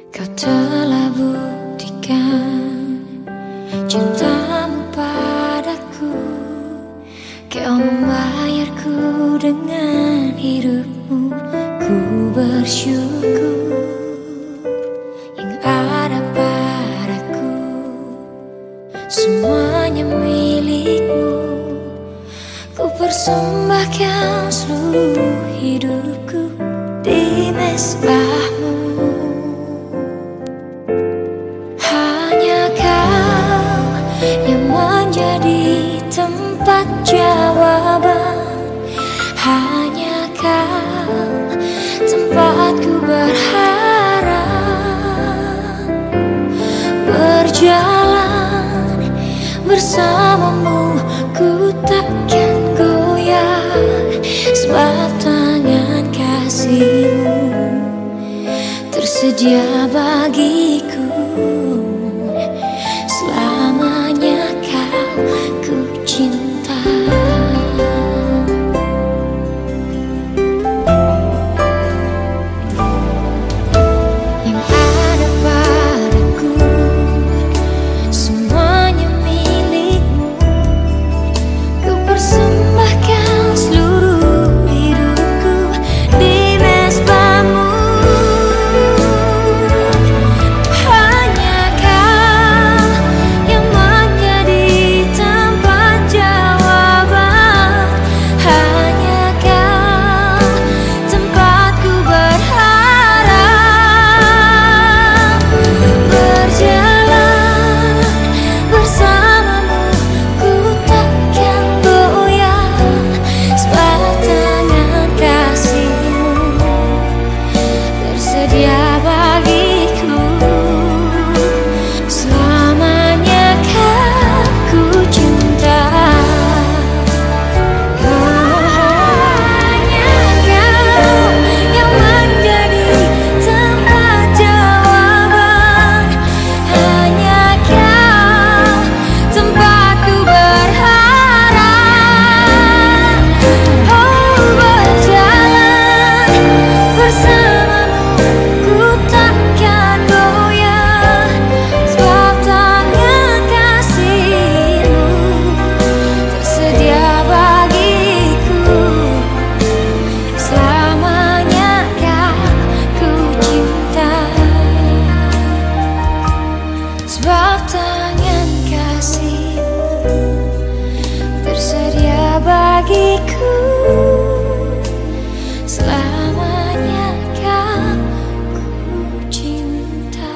Kau telah buktikan cintamu padaku. Kau membayarku dengan hidupmu. Ku bersyukur yang ada padaku, semuanya milikmu. Ku persembahkan seluruh hidupku di mezbahmu. Hanya kau yang menjadi tempat jawaban. Hanya kau tempatku berharap. Berjalan bersamamu ku takkan goyah, sebab tangan kasihmu tersedia bagiku. Selamanya kau ku cinta. Yang ada padaku semuanya milikmu. Ku persembahkan seluruh hidupku di mezbahmu. Hanya kau yang menjadi tempat jawaban. Hanya kau tempatku berharap. Berjalan bersamamu ku takkan goyah, sebab tangan kasihmu tersedia bagiku. Selamanya kau ku cinta. Hanya kau yang menjadi tempat jawaban. Hanya kau tempatku berharap. Oh, berjalan bersamamu ku takkan goyah, sebab tangan kasihmu tersedia bagiku. Selamanya kau ku cinta, sebab tangan kasihmu tersedia bagiku. Selamanya kau ku cinta.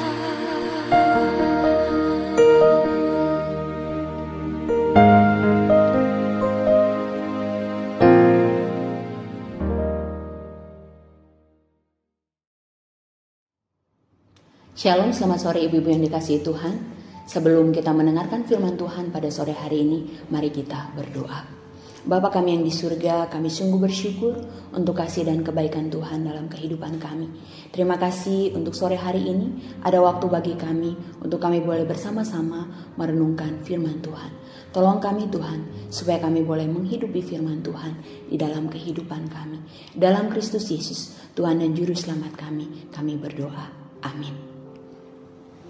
Shalom, selamat sore ibu-ibu yang dikasihi Tuhan. Sebelum kita mendengarkan firman Tuhan pada sore hari ini, mari kita berdoa. Bapa kami yang di surga, kami sungguh bersyukur untuk kasih dan kebaikan Tuhan dalam kehidupan kami. Terima kasih untuk sore hari ini, ada waktu bagi kami untuk kami boleh bersama-sama merenungkan firman Tuhan. Tolong kami Tuhan, supaya kami boleh menghidupi firman Tuhan di dalam kehidupan kami. Dalam Kristus Yesus, Tuhan dan Juru Selamat kami berdoa. Amin.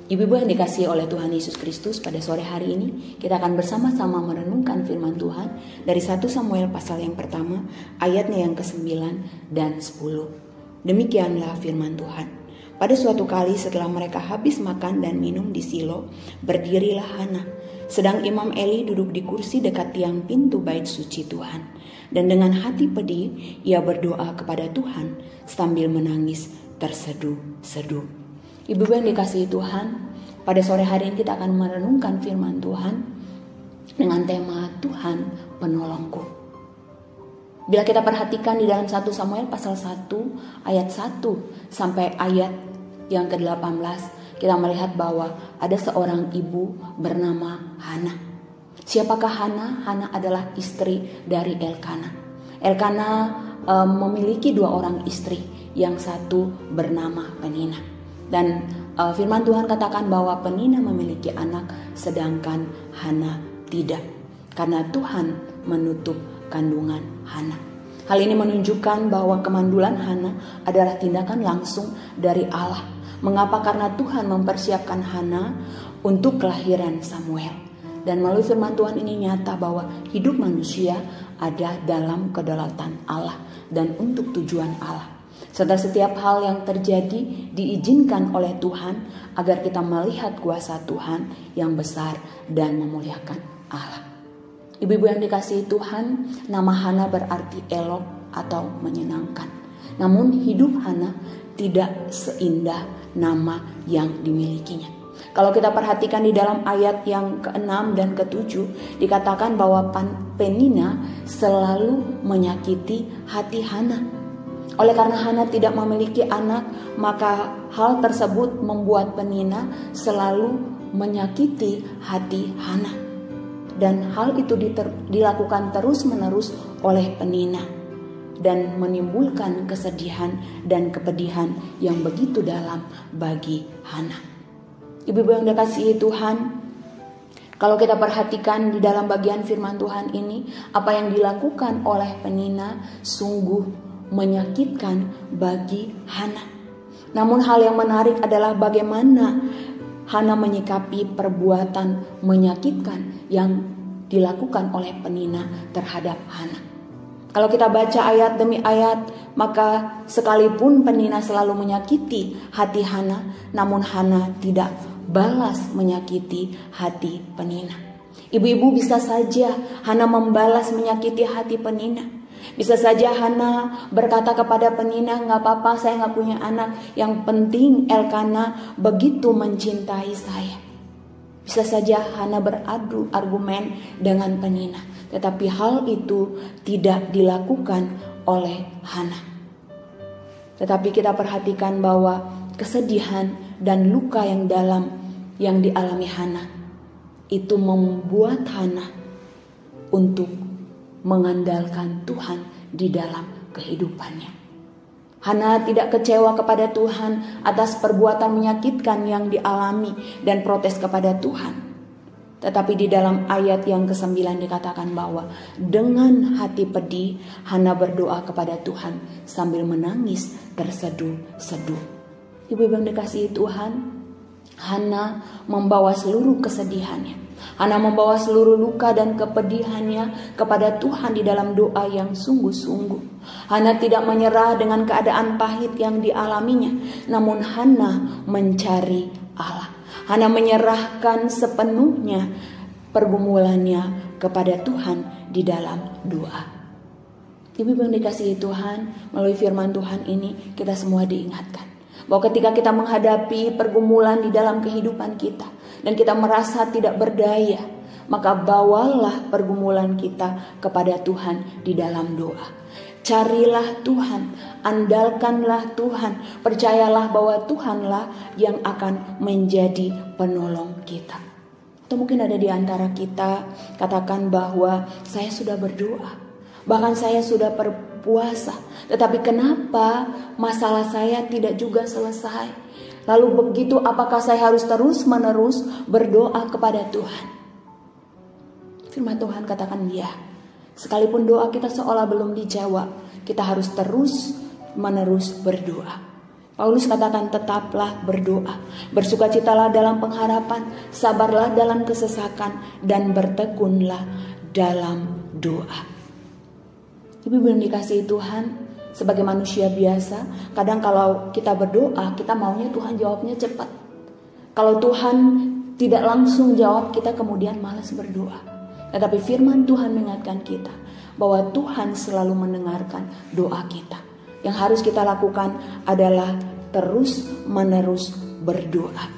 Ibu-ibu yang dikasihi oleh Tuhan Yesus Kristus, pada sore hari ini kita akan bersama-sama merenungkan firman Tuhan dari 1 Samuel pasal yang pertama, ayatnya yang ke-9 dan 10. Demikianlah firman Tuhan. Pada suatu kali setelah mereka habis makan dan minum di Silo, berdirilah Hana, sedang Imam Eli duduk di kursi dekat tiang pintu bait suci Tuhan. Dan dengan hati pedih ia berdoa kepada Tuhan sambil menangis terseduh-seduh. Ibu-ibu yang dikasihi Tuhan, pada sore hari ini kita akan merenungkan firman Tuhan dengan tema Tuhan penolongku. Bila kita perhatikan di dalam 1 Samuel pasal 1 ayat 1 sampai ayat yang ke-18, kita melihat bahwa ada seorang ibu bernama Hana. Siapakah Hana? Hana adalah istri dari Elkana. Elkana memiliki 2 orang istri, yang satu bernama Penina. Dan firman Tuhan katakan bahwa Penina memiliki anak sedangkan Hana tidak, karena Tuhan menutup kandungan Hana. Hal ini menunjukkan bahwa kemandulan Hana adalah tindakan langsung dari Allah, Mengapa? Karena Tuhan mempersiapkan Hana untuk kelahiran Samuel. Dan melalui firman Tuhan ini nyata bahwa hidup manusia ada dalam kedaulatan Allah dan untuk tujuan Allah. Serta setiap hal yang terjadi diizinkan oleh Tuhan agar kita melihat kuasa Tuhan yang besar dan memuliakan Allah. Ibu-ibu yang dikasihi Tuhan, nama Hana berarti elok atau menyenangkan. Namun hidup Hana tidak seindah nama yang dimilikinya. Kalau kita perhatikan di dalam ayat yang ke-6 dan ke-7 dikatakan bahwa Penina selalu menyakiti hati Hana. Oleh karena Hana tidak memiliki anak, maka hal tersebut membuat Penina selalu menyakiti hati Hana. Dan hal itu dilakukan terus-menerus oleh Penina dan menimbulkan kesedihan dan kepedihan yang begitu dalam bagi Hana. Ibu-ibu yang dikasihi Tuhan, kalau kita perhatikan di dalam bagian firman Tuhan ini, apa yang dilakukan oleh Penina sungguh menyakitkan bagi Hana. Namun hal yang menarik adalah bagaimana Hana menyikapi perbuatan menyakitkan yang dilakukan oleh Penina terhadap Hana. Kalau kita baca ayat demi ayat, maka sekalipun Penina selalu menyakiti hati Hana, namun Hana tidak balas menyakiti hati Penina. Ibu-ibu, bisa saja Hana membalas menyakiti hati Penina. Bisa saja Hana berkata kepada Penina, "Gak apa-apa, saya gak punya anak. Yang penting Elkana begitu mencintai saya." Bisa saja Hana beradu argumen dengan Penina. Tetapi hal itu tidak dilakukan oleh Hana. Tetapi kita perhatikan bahwa kesedihan dan luka yang dalam yang dialami Hana itu membuat Hana untuk mengandalkan Tuhan di dalam kehidupannya. Hana tidak kecewa kepada Tuhan atas perbuatan menyakitkan yang dialami dan protes kepada Tuhan. Tetapi di dalam ayat yang ke-9 dikatakan bahwa dengan hati pedih Hana berdoa kepada Tuhan sambil menangis terseduh-seduh. Ibu-ibu yang dikasihi Tuhan, Hana membawa seluruh kesedihannya. Hana membawa seluruh luka dan kepedihannya kepada Tuhan di dalam doa yang sungguh-sungguh. Hana tidak menyerah dengan keadaan pahit yang dialaminya, namun Hana mencari Allah. Hana menyerahkan sepenuhnya pergumulannya kepada Tuhan di dalam doa. Ibu-ibu yang dikasihi Tuhan, melalui firman Tuhan ini kita semua diingatkan bahwa ketika kita menghadapi pergumulan di dalam kehidupan kita dan kita merasa tidak berdaya, maka bawalah pergumulan kita kepada Tuhan di dalam doa. Carilah Tuhan, andalkanlah Tuhan, percayalah bahwa Tuhanlah yang akan menjadi penolong kita. Atau mungkin ada di antara kita katakan bahwa saya sudah berdoa, bahkan saya sudah berpuasa, tetapi kenapa masalah saya tidak juga selesai? Lalu begitu, apakah saya harus terus-menerus berdoa kepada Tuhan? Firman Tuhan katakan ya. Sekalipun doa kita seolah belum dijawab, kita harus terus-menerus berdoa. Paulus katakan tetaplah berdoa, bersukacitalah dalam pengharapan, sabarlah dalam kesesakan, dan bertekunlah dalam doa. Ibu-ibu yang dikasihi Tuhan, sebagai manusia biasa, kadang kalau kita berdoa, kita maunya Tuhan jawabnya cepat. Kalau Tuhan tidak langsung jawab, kita kemudian malas berdoa. Tetapi firman Tuhan mengingatkan kita bahwa Tuhan selalu mendengarkan doa kita. Yang harus kita lakukan adalah terus-menerus berdoa.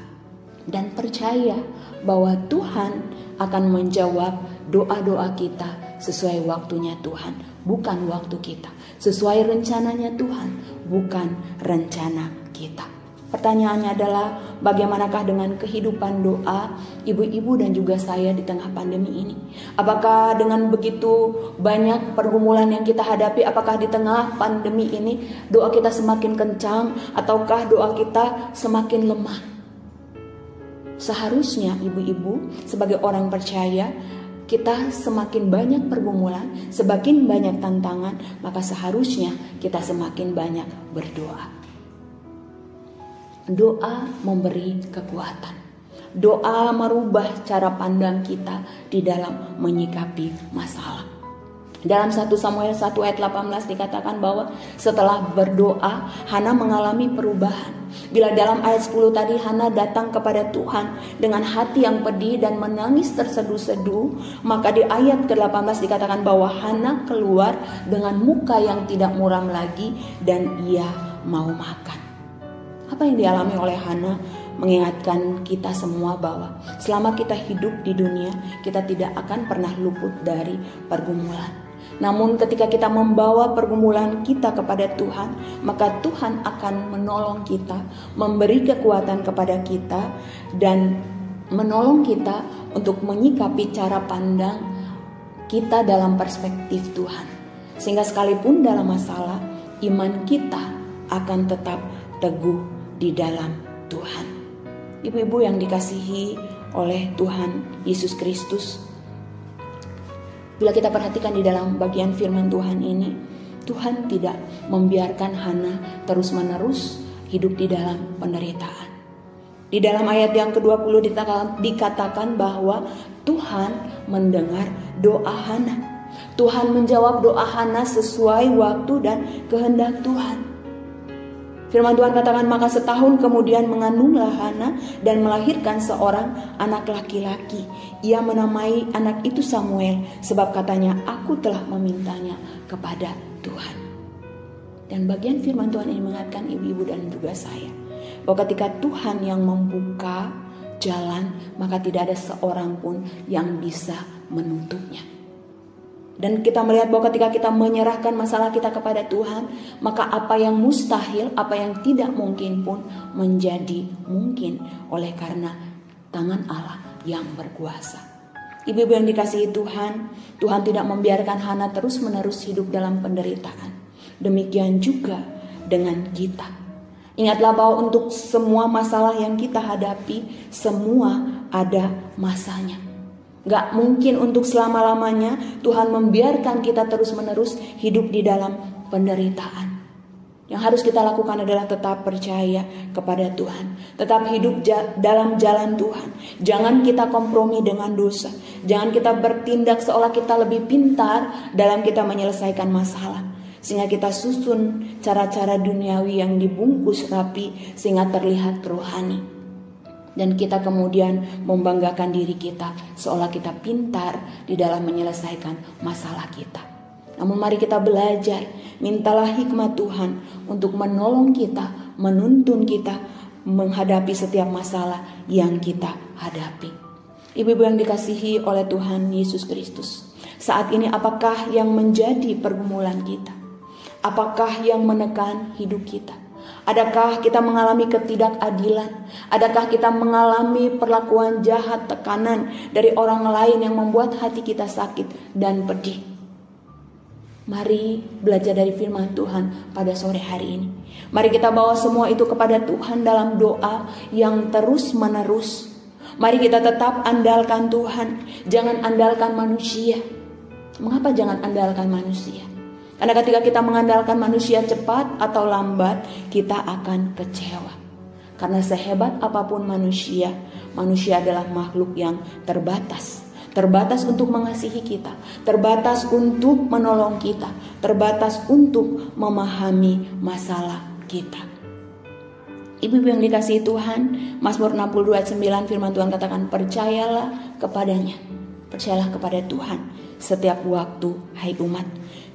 Dan percaya bahwa Tuhan akan menjawab doa-doa kita sesuai waktunya Tuhan, bukan waktu kita. Sesuai rencananya Tuhan, bukan rencana kita. Pertanyaannya adalah bagaimanakah dengan kehidupan doa ibu-ibu dan juga saya di tengah pandemi ini? Apakah dengan begitu banyak pergumulan yang kita hadapi, apakah di tengah pandemi ini doa kita semakin kencang ataukah doa kita semakin lemah? Seharusnya ibu-ibu sebagai orang percaya, kita semakin banyak pergumulan, semakin banyak tantangan, maka seharusnya kita semakin banyak berdoa. Doa memberi kekuatan. Doa merubah cara pandang kita di dalam menyikapi masalah. Dalam 1 Samuel 1 ayat 18 dikatakan bahwa setelah berdoa Hana mengalami perubahan. Bila dalam ayat 10 tadi Hana datang kepada Tuhan dengan hati yang pedih dan menangis terseduh-seduh, maka di ayat ke-18 dikatakan bahwa Hana keluar dengan muka yang tidak muram lagi dan ia mau makan. Apa yang dialami oleh Hana mengingatkan kita semua bahwa selama kita hidup di dunia, kita tidak akan pernah luput dari pergumulan. Namun ketika kita membawa pergumulan kita kepada Tuhan, maka Tuhan akan menolong kita, memberi kekuatan kepada kita, dan menolong kita untuk menyikapi cara pandang kita dalam perspektif Tuhan. Sehingga sekalipun dalam masalah, iman kita akan tetap teguh di dalam Tuhan. Ibu-ibu yang dikasihi oleh Tuhan Yesus Kristus, bila kita perhatikan di dalam bagian firman Tuhan ini, Tuhan tidak membiarkan Hana terus-menerus hidup di dalam penderitaan. Di dalam ayat yang ke-20 dikatakan bahwa Tuhan mendengar doa Hana. Tuhan menjawab doa Hana sesuai waktu dan kehendak Tuhan. Firman Tuhan katakan, maka setahun kemudian mengandunglah Hana dan melahirkan seorang anak laki-laki. Ia menamai anak itu Samuel, sebab katanya, aku telah memintanya kepada Tuhan. Dan bagian firman Tuhan ini mengatakan ibu-ibu dan juga saya, bahwa ketika Tuhan yang membuka jalan, maka tidak ada seorang pun yang bisa menutupnya. Dan kita melihat bahwa ketika kita menyerahkan masalah kita kepada Tuhan, maka apa yang mustahil, apa yang tidak mungkin pun menjadi mungkin oleh karena tangan Allah yang berkuasa. Ibu-ibu yang dikasihi Tuhan, Tuhan tidak membiarkan Hana terus-menerus hidup dalam penderitaan. Demikian juga dengan kita. Ingatlah bahwa untuk semua masalah yang kita hadapi, semua ada masanya. Gak mungkin untuk selama-lamanya Tuhan membiarkan kita terus-menerus hidup di dalam penderitaan. Yang harus kita lakukan adalah tetap percaya kepada Tuhan. Tetap hidup dalam jalan Tuhan. Jangan kita kompromi dengan dosa. Jangan kita bertindak seolah kita lebih pintar dalam kita menyelesaikan masalah. Sehingga kita susun cara-cara duniawi yang dibungkus rapi sehingga terlihat rohani. Dan kita kemudian membanggakan diri kita seolah kita pintar di dalam menyelesaikan masalah kita. Namun mari kita belajar, mintalah hikmat Tuhan untuk menolong kita, menuntun kita menghadapi setiap masalah yang kita hadapi. Ibu-ibu yang dikasihi oleh Tuhan Yesus Kristus, saat ini apakah yang menjadi pergumulan kita? Apakah yang menekan hidup kita? Adakah kita mengalami ketidakadilan? Adakah kita mengalami perlakuan jahat, tekanan dari orang lain yang membuat hati kita sakit dan pedih? Mari belajar dari firman Tuhan pada sore hari ini. Mari kita bawa semua itu kepada Tuhan dalam doa yang terus-menerus. Mari kita tetap andalkan Tuhan, jangan andalkan manusia. Mengapa jangan andalkan manusia? Karena ketika kita mengandalkan manusia cepat atau lambat, kita akan kecewa. Karena sehebat apapun manusia, manusia adalah makhluk yang terbatas. Terbatas untuk mengasihi kita, terbatas untuk menolong kita, terbatas untuk memahami masalah kita. Ibu-ibu yang dikasihi Tuhan, Mazmur 62 ayat 9 firman Tuhan katakan, percayalah kepadanya, percayalah kepada Tuhan setiap waktu, hai umat.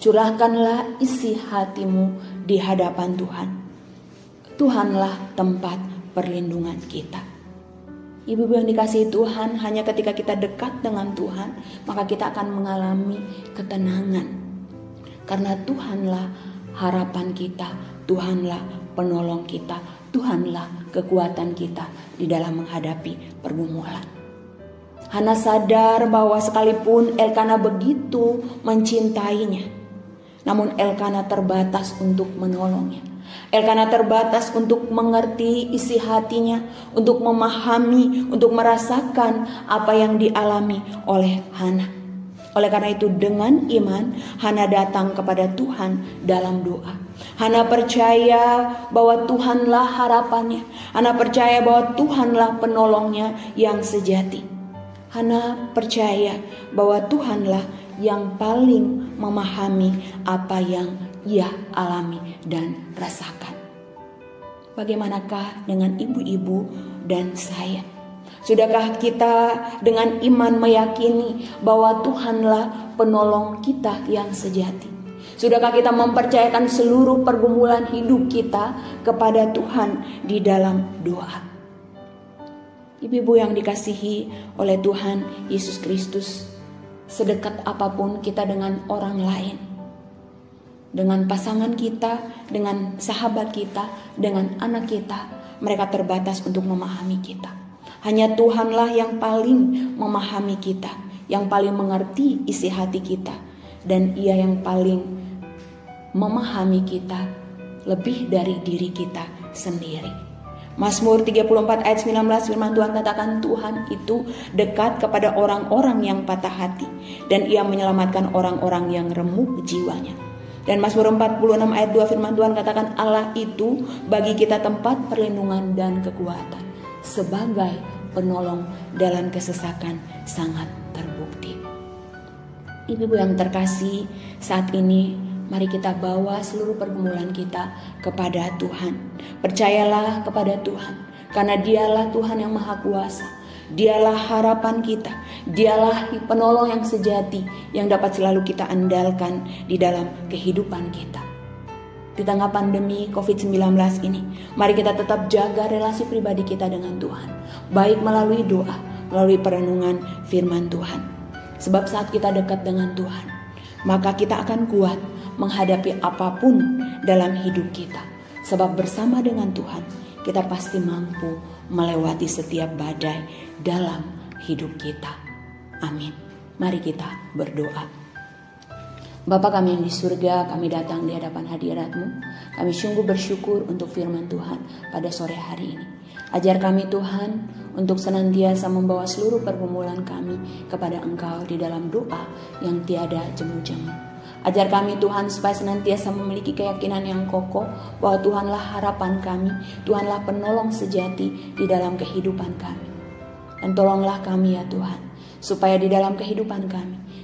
Curahkanlah isi hatimu di hadapan Tuhan. Tuhanlah tempat perlindungan kita. Ibu-ibu yang dikasihi Tuhan, hanya ketika kita dekat dengan Tuhan, maka kita akan mengalami ketenangan. Karena Tuhanlah harapan kita, Tuhanlah penolong kita, Tuhanlah kekuatan kita di dalam menghadapi pergumulan. Hana sadar bahwa sekalipun Elkana begitu mencintainya, namun Elkana terbatas untuk menolongnya. Elkana terbatas untuk mengerti isi hatinya, untuk memahami, untuk merasakan apa yang dialami oleh Hana. Oleh karena itu dengan iman, Hana datang kepada Tuhan dalam doa. Hana percaya bahwa Tuhanlah harapannya. Hana percaya bahwa Tuhanlah penolongnya yang sejati. Hana percaya bahwa Tuhanlah yang paling memahami apa yang ia alami dan rasakan. Bagaimanakah dengan ibu-ibu dan saya? Sudahkah kita dengan iman meyakini bahwa Tuhanlah penolong kita yang sejati? Sudahkah kita mempercayakan seluruh pergumulan hidup kita kepada Tuhan di dalam doa? Ibu-ibu yang dikasihi oleh Tuhan Yesus Kristus, sedekat apapun kita dengan orang lain, dengan pasangan kita, dengan sahabat kita, dengan anak kita, mereka terbatas untuk memahami kita. Hanya Tuhanlah yang paling memahami kita, yang paling mengerti isi hati kita, dan Ia yang paling memahami kita lebih dari diri kita sendiri. Mazmur 34 ayat 19 firman Tuhan katakan, Tuhan itu dekat kepada orang-orang yang patah hati, dan Ia menyelamatkan orang-orang yang remuk jiwanya. Dan Mazmur 46 ayat 2 firman Tuhan katakan, Allah itu bagi kita tempat perlindungan dan kekuatan, sebagai penolong dalam kesesakan sangat terbukti. Ibu-ibu yang terkasih, saat ini mari kita bawa seluruh pergumulan kita kepada Tuhan. Percayalah kepada Tuhan, karena Dialah Tuhan yang Maha Kuasa. Dialah harapan kita. Dialah penolong yang sejati yang dapat selalu kita andalkan di dalam kehidupan kita. Di tengah pandemi COVID-19 ini, mari kita tetap jaga relasi pribadi kita dengan Tuhan, baik melalui doa, melalui perenungan firman Tuhan. Sebab saat kita dekat dengan Tuhan, maka kita akan kuat menghadapi apapun dalam hidup kita. Sebab bersama dengan Tuhan, kita pasti mampu melewati setiap badai dalam hidup kita. Amin. Mari kita berdoa. Bapa kami yang di surga, kami datang di hadapan hadirat-Mu. Kami sungguh bersyukur untuk firman Tuhan pada sore hari ini. Ajar kami Tuhan untuk senantiasa membawa seluruh pergumulan kami kepada Engkau di dalam doa yang tiada jemu-jemu. Ajar kami Tuhan supaya senantiasa memiliki keyakinan yang kokoh bahwa Tuhanlah harapan kami, Tuhanlah penolong sejati di dalam kehidupan kami. Dan tolonglah kami ya Tuhan, supaya di dalam kehidupan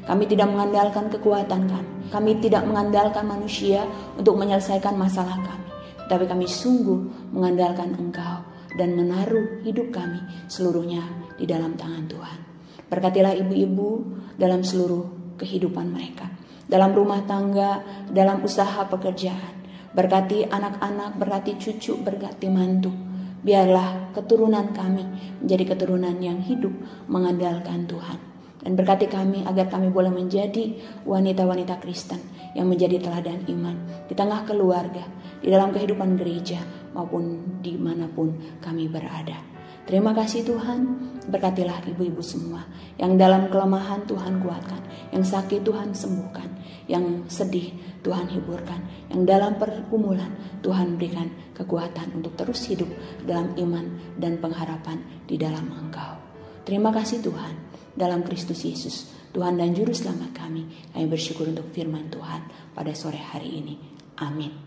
kami tidak mengandalkan kekuatan kami tidak mengandalkan manusia untuk menyelesaikan masalah kami, tapi kami sungguh mengandalkan Engkau dan menaruh hidup kami seluruhnya di dalam tangan Tuhan. Berkatilah ibu-ibu dalam seluruh kehidupan mereka, dalam rumah tangga, dalam usaha pekerjaan. Berkati anak-anak, berkati cucu, berkati mantu. Biarlah keturunan kami menjadi keturunan yang hidup mengandalkan Tuhan. Dan berkati kami agar kami boleh menjadi wanita-wanita Kristen yang menjadi teladan iman di tengah keluarga, di dalam kehidupan gereja maupun dimanapun kami berada. Terima kasih Tuhan, berkatilah ibu-ibu semua yang dalam kelemahan Tuhan kuatkan, yang sakit Tuhan sembuhkan, yang sedih Tuhan hiburkan, yang dalam pergumulan Tuhan berikan kekuatan untuk terus hidup dalam iman dan pengharapan di dalam Engkau. Terima kasih Tuhan, dalam Kristus Yesus, Tuhan dan Juru Selamat kami bersyukur untuk firman Tuhan pada sore hari ini. Amin.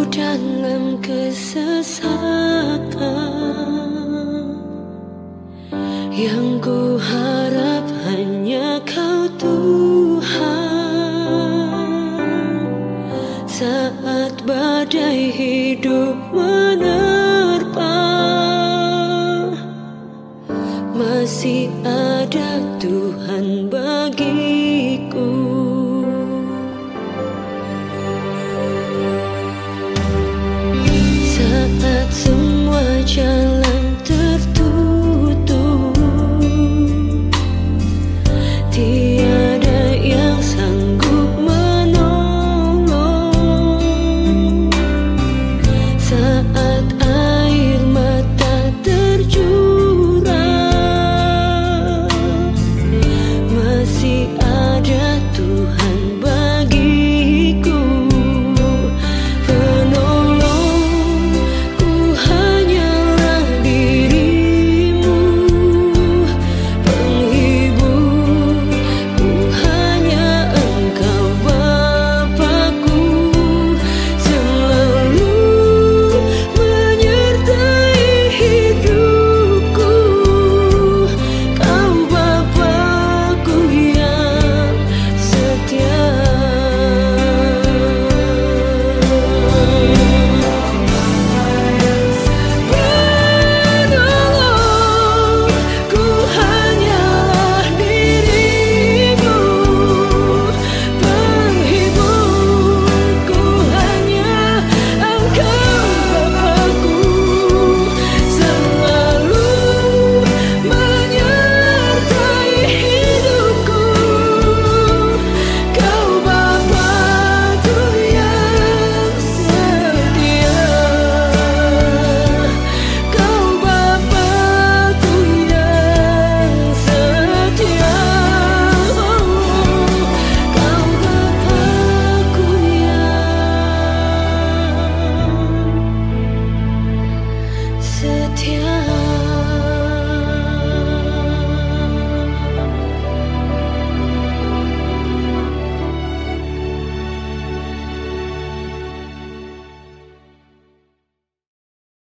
Dalam kesesakan yang ku harap hanya Kau Tuhan. Saat badai hidup menerpa, masih ada Tuhan bagiku. Saat semua jalan